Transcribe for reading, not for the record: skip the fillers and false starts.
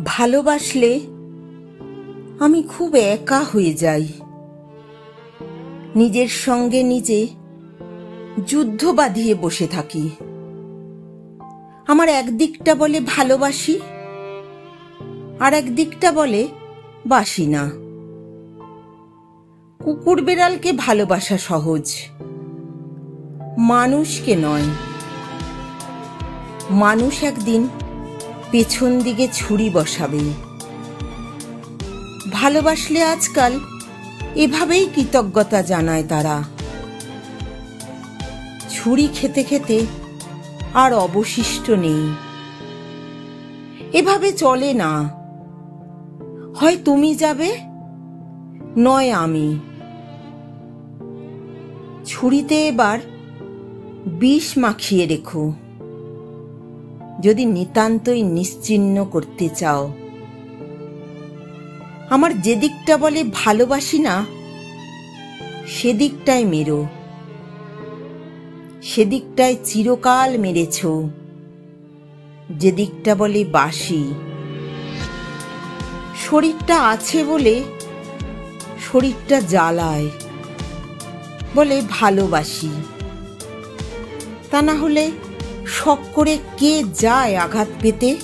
ভালোবাসলে আমি খুব একা হয়ে যাই। নিজের সঙ্গে নিজে যুদ্ধ বাঁধিয়ে বসে থাকি। আমার একদিকটা বলে ভালোবাসি, আর একদিকটা বলে বাসি না। কুকুর বেড়ালকে ভালোবাসা সহজ, মানুষকে নয়। মানুষ একদিন পেছন দিকে ছুরি বসাবে। ভালোবাসলে আজকাল এভাবেই কৃতজ্ঞতা জানায় তারা। ছুরি খেতে খেতে আর অবশিষ্ট নেই। এভাবে চলে না, হয় তুমি যাবে নয় আমি। ছুরিতে এবার বিষ মাখিয়ে রেখো, যদি নিতান্তই নিশ্চিহ্ন করতে চাও। আমার যেদিকটা বলে ভালোবাসি না, সেদিকটায় মেরো। সেদিকটায় চিরকাল মেরেছ। যেদিকটা বলে বাসি, শরীরটা আছে বলে শরীরটা জ্বালায়, বলে ভালোবাসি। তা না হলে শখ করে কে যায় আঘাত পেতে?